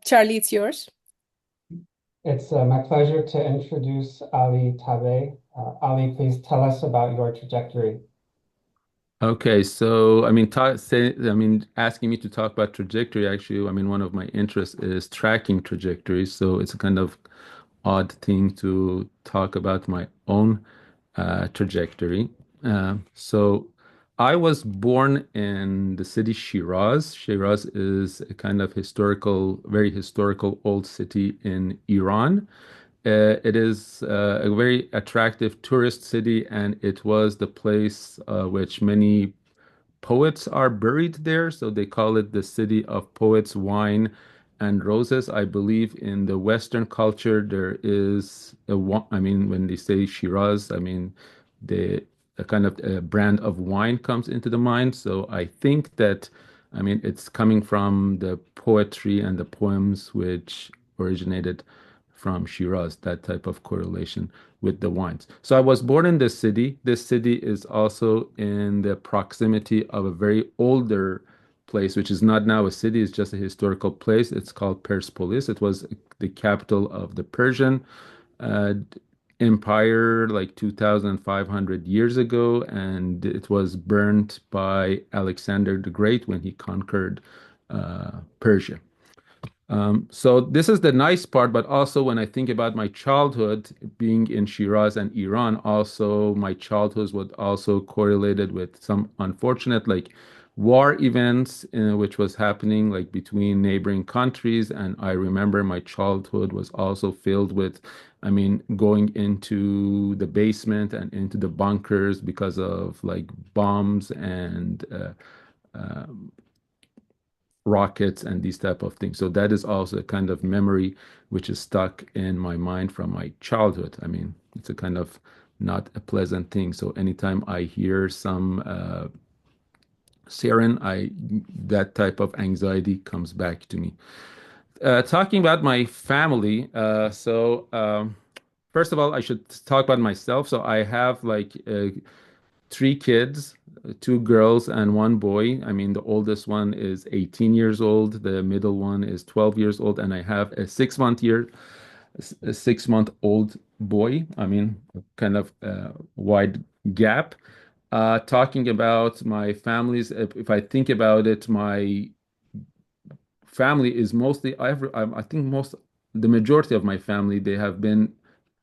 Charlie, it's yours. It's my pleasure to introduce Ali Tabei. Ali, please tell us about your trajectory. Okay, so I mean, asking me to talk about trajectory, actually, I mean, one of my interests is tracking trajectories. So it's a kind of odd thing to talk about my own trajectory. So I was born in the city Shiraz. Shiraz is a kind of very historical old city in Iran. It is a very attractive tourist city, and it was the place which many poets are buried there. So they call it the city of poets, wine, and roses. I believe in the Western culture, there is I mean, when they say Shiraz, I mean, the a kind of a brand of wine comes into the mind. So I think that, I mean, it's coming from the poetry and the poems which originated from Shiraz, that type of correlation with the wines. So I was born in this city. This city is also in the proximity of a very older place, which is not now a city, it's just a historical place. It's called Persepolis. It was the capital of the Persian uh, empire like 2,500 years ago, and it was burnt by Alexander the Great when he conquered Persia. So this is the nice part, but also when I think about my childhood being in Shiraz and Iran, also my childhood was also correlated with some unfortunate like war events which was happening like between neighboring countries. And I remember my childhood was also filled with, I mean, going into the basement and into the bunkers because of like bombs and rockets and these type of things. So that is also a kind of memory which is stuck in my mind from my childhood. I mean, it's a kind of not a pleasant thing. So anytime I hear some siren, I that type of anxiety comes back to me. Talking about my family, first of all, I should talk about myself. So I have like three kids, two girls and one boy. I mean, the oldest one is 18 years old, the middle one is 12 years old, and I have a 6 month old boy. I mean, kind of wide gap. Talking about my families, if I think about it, my family is mostly I think the majority of my family they have been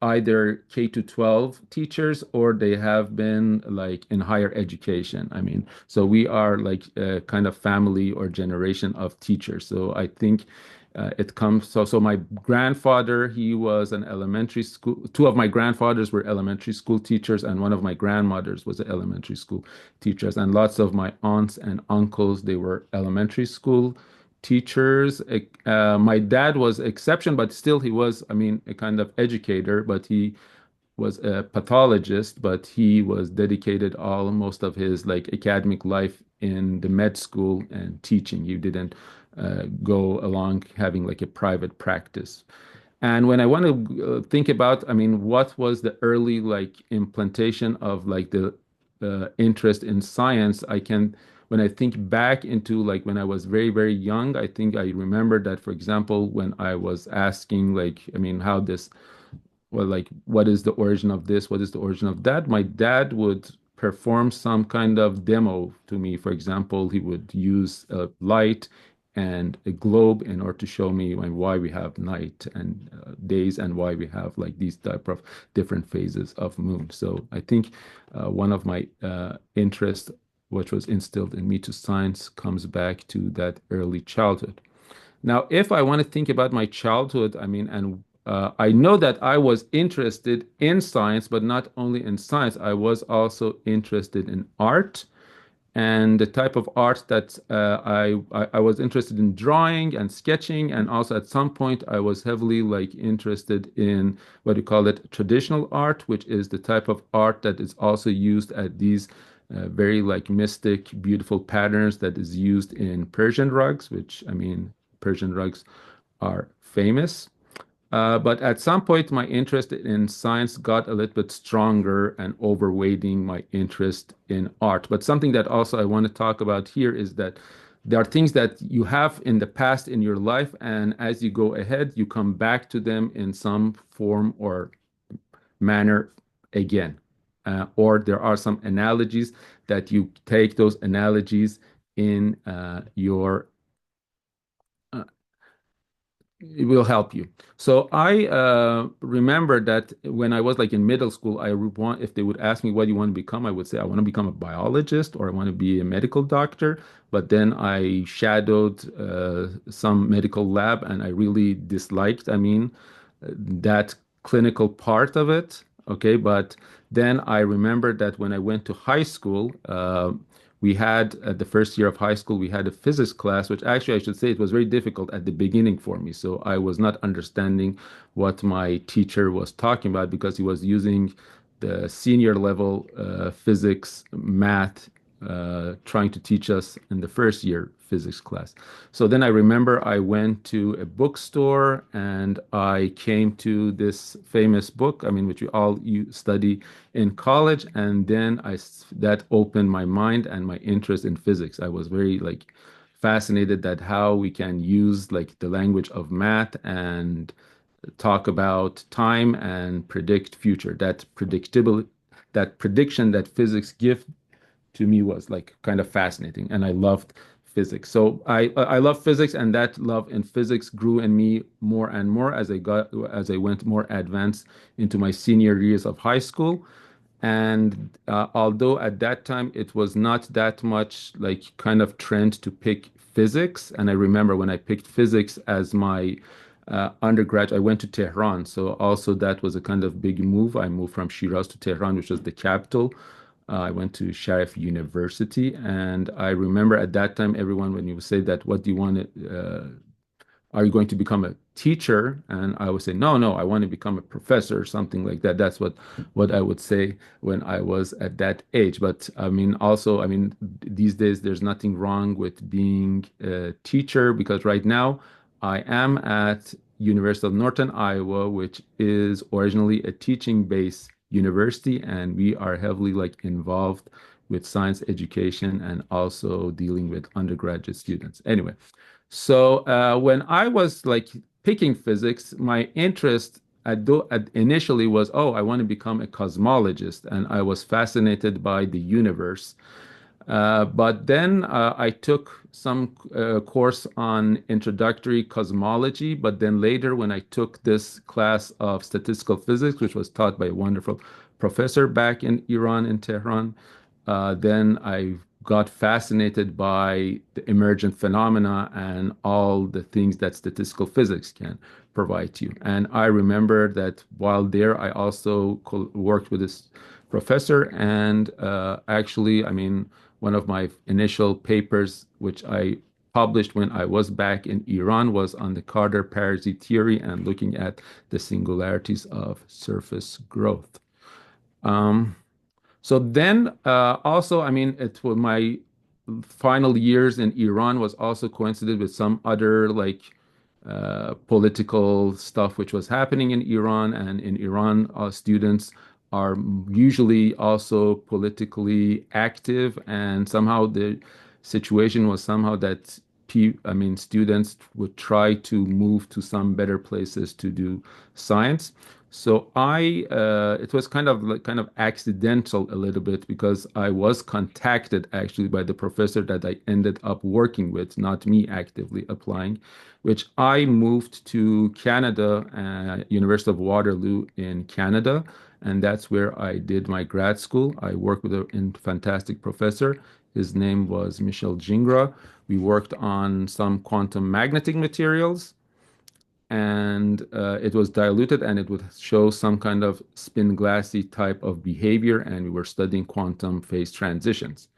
either K to 12 teachers or they have been like in higher education. I mean, so we are like a kind of family or generation of teachers. So I think it comes so my grandfather he was an elementary school, two of my grandfathers were elementary school teachers, and one of my grandmothers was an elementary school teachers, and lots of my aunts and uncles they were elementary school teachers. My dad was exception, but still he was, I mean, a kind of educator, but he was a pathologist, but he was dedicated all most of his like academic life in the med school and teaching. He didn't go along having like a private practice. And when I want to think about, I mean, what was the early like implantation of like the interest in science, when I think back into like when I was very, very young, I think I remember that, for example, when I was asking, like, I mean, how this, well, like, what is the origin of this? What is the origin of that? My dad would perform some kind of demo to me. For example, he would use a light and a globe in order to show me why we have night and days and why we have like these type of different phases of moon. So I think one of my interests, which was instilled in me to science, comes back to that early childhood. Now, if I want to think about my childhood, I mean, and I know that I was interested in science, but not only in science, I was also interested in art and the type of art that I was interested in drawing and sketching, and also at some point I was heavily like interested in what you call it traditional art, which is the type of art that is also used at these very like mystic, beautiful patterns that is used in Persian rugs, which I mean Persian rugs are famous. But at some point, my interest in science got a little bit stronger and overweighting my interest in art. But something that also I want to talk about here is that there are things that you have in the past in your life, and as you go ahead, you come back to them in some form or manner again. Or there are some analogies that you take those analogies in your uh, it will help you. So I remember that when I was like in middle school, I would want, if they would ask me what do you want to become, I would say I want to become a biologist or I want to be a medical doctor. But then I shadowed some medical lab and I really disliked, that clinical part of it. Okay, but then I remember that when I went to high school, we had at the first year of high school, we had a physics class, which actually I should say it was very difficult at the beginning for me. So I was not understanding what my teacher was talking about because he was using the senior level physics, math, trying to teach us in the first year physics class. So then I remember I went to a bookstore and I came to this famous book, which we all you study in college, and then that opened my mind and my interest in physics. I was very like fascinated that how we can use like the language of math and talk about time and predict future. That prediction that physics give to me was like kind of fascinating, and I loved physics. So I love physics, and that love in physics grew in me more and more as I went more advanced into my senior years of high school. And although at that time it was not that much like kind of trend to pick physics, and I remember when I picked physics as my undergrad, I went to Tehran. So also that was a kind of big move. I moved from Shiraz to Tehran, which was the capital. I went to Sharif University, and I remember at that time, everyone, when you say that, what do you want to, are you going to become a teacher? And I would say, no, no, I want to become a professor or something like that. That's what I would say when I was at that age. But also, these days there's nothing wrong with being a teacher because right now I am at University of Northern Iowa, which is originally a teaching-based university, and we are heavily like involved with science education and also dealing with undergraduate students. Anyway, so when I was like picking physics, my interest initially was, oh, I want to become a cosmologist, and I was fascinated by the universe. But then I took some course on introductory cosmology. But then later, when I took this class of statistical physics, which was taught by a wonderful professor back in Iran, in Tehran, then I got fascinated by the emergent phenomena and all the things that statistical physics can provide to you. And I remember that while there, I also worked with this professor, and actually, one of my initial papers, which I published when I was back in Iran, was on the Carter-Parisi theory and looking at the singularities of surface growth. Um, so then, also, it was my final years in Iran was also coincided with some other like political stuff which was happening in Iran. And in Iran, students are usually also politically active, and somehow the situation was somehow that students would try to move to some better places to do science. So it was kind of accidental a little bit because I was contacted actually by the professor that I ended up working with, not me actively applying, which I moved to Canada, University of Waterloo in Canada, and that's where I did my grad school. I worked with a fantastic professor. His name was Michel Gingras. We worked on some quantum magnetic materials, and it was diluted and it would show some kind of spin glassy type of behavior, and we were studying quantum phase transitions,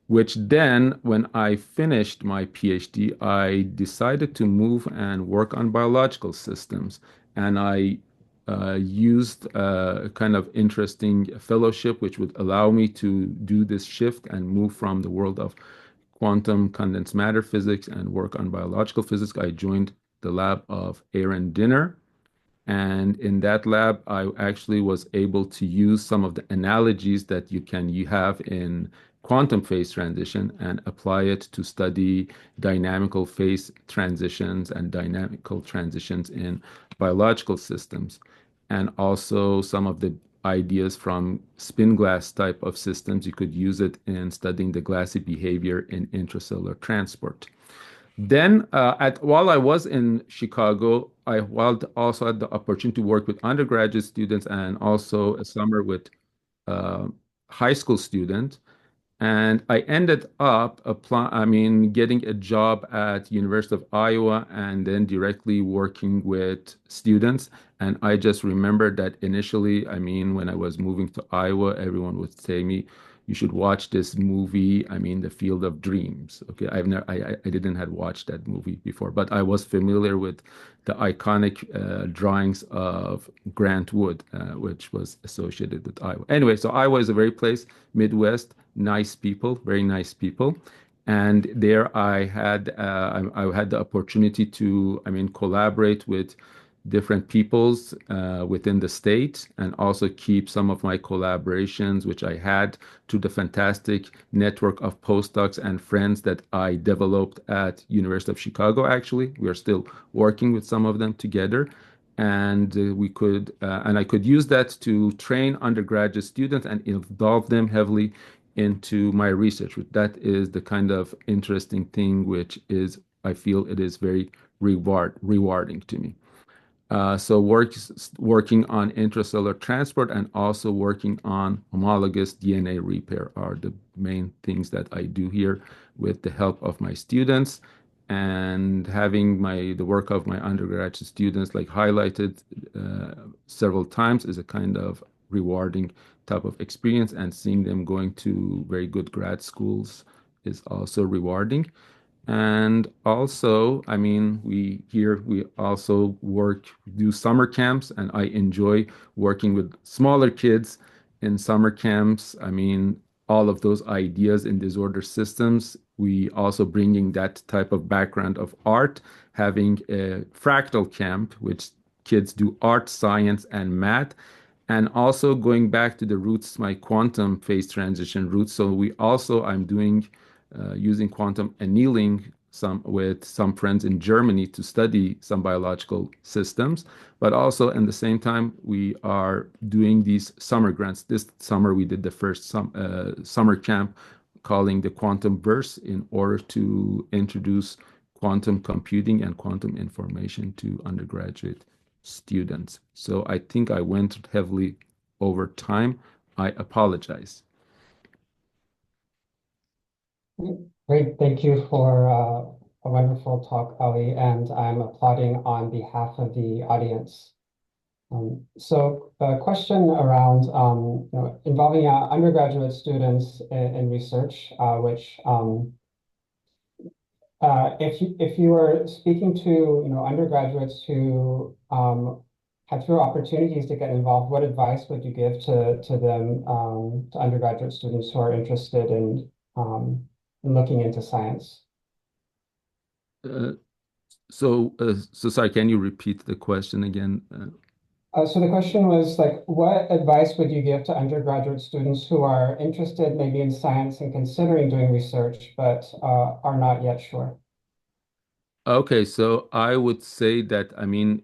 which then when I finished my PhD, I decided to move and work on biological systems. And I used a kind of interesting fellowship which would allow me to do this shift and move from the world of quantum condensed matter physics and work on biological physics. I joined the lab of Aaron Dinner. And in that lab, I actually was able to use some of the analogies that you have in quantum phase transition and apply it to study dynamical phase transitions and dynamical transitions in biological systems, and also some of the ideas from spin glass type of systems. You could use it in studying the glassy behavior in intracellular transport. Then, while I was in Chicago, also had the opportunity to work with undergraduate students and also a summer with uh, high school students. And I ended up getting a job at University of Iowa and then directly working with students. And I just remember that initially, when I was moving to Iowa, everyone would say me, you should watch this movie, The Field of Dreams. Okay, I didn't had watched that movie before, but I was familiar with the iconic drawings of Grant Wood, which was associated with Iowa. Anyway, so Iowa is a very place, Midwest, nice people, very nice people. And there I had the opportunity to, collaborate with different peoples within the state and also keep some of my collaborations, which I had to the fantastic network of postdocs and friends that I developed at University of Chicago. Actually, we are still working with some of them together. And I could use that to train undergraduate students and involve them heavily into my research. That is the kind of interesting thing, which is, I feel it is very rewarding to me. Working on intracellular transport and also working on homologous DNA repair are the main things that I do here with the help of my students, and having the work of my undergraduate students like highlighted several times is a kind of rewarding type of experience, and seeing them going to very good grad schools is also rewarding. And also, we also do summer camps, and I enjoy working with smaller kids in summer camps. All of those ideas in disorder systems, we also bringing that type of background of art, having a fractal camp, which kids do art, science, and math, and also going back to the roots, my quantum phase transition roots. So I'm doing using quantum annealing with some friends in Germany to study some biological systems. But also in the same time, we are doing these summer grants. This summer, we did the first summer camp calling the Quantum Verse in order to introduce quantum computing and quantum information to undergraduate students. So I think I went heavily over time. I apologize. Great, thank you for a wonderful talk, Ali, and I'm applauding on behalf of the audience. So a question around involving undergraduate students in research, which if you were speaking to undergraduates who had fewer opportunities to get involved, what advice would you give to them, to undergraduate students who are interested in looking into science? Uh, so sorry, can you repeat the question again? So the question was like, what advice would you give to undergraduate students who are interested maybe in science and considering doing research, but are not yet sure? Okay, so I would say that,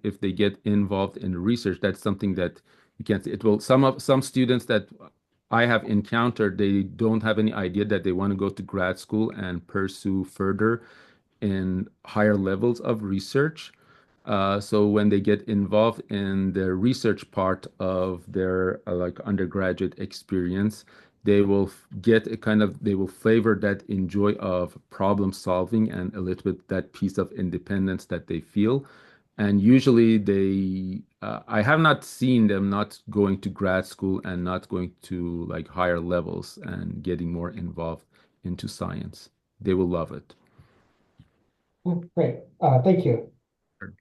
if they get involved in research, that's something that you can't say. It will some students that I have encountered, they don't have any idea that they want to go to grad school and pursue further in higher levels of research. So when they get involved in the research part of their like undergraduate experience, they will get a kind of they will flavor that enjoy of problem solving and a little bit that piece of independence that they feel. And usually I have not seen them not going to grad school and not going to like higher levels and getting more involved into science. They will love it. Great, thank you.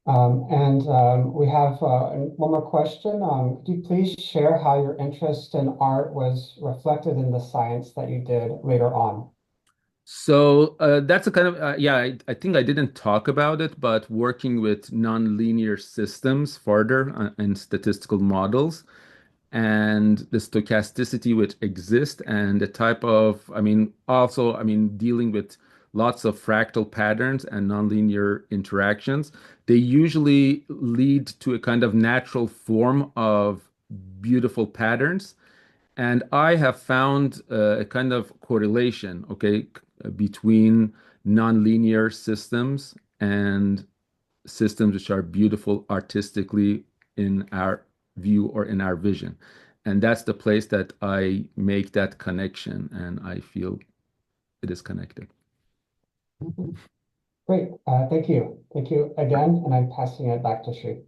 And we have one more question. Could you please share how your interest in art was reflected in the science that you did later on? So that's a kind of I think I didn't talk about it, but working with nonlinear systems further and statistical models. and the stochasticity which exists and the type of, I mean, also, I mean, dealing with lots of fractal patterns and nonlinear interactions, they usually lead to a kind of natural form of beautiful patterns. And I have found a kind of correlation, okay, between nonlinear systems and systems which are beautiful artistically in our view or in our vision. And that's the place that I make that connection and I feel it is connected. Great. Thank you. Thank you again. And I'm passing it back to Sri.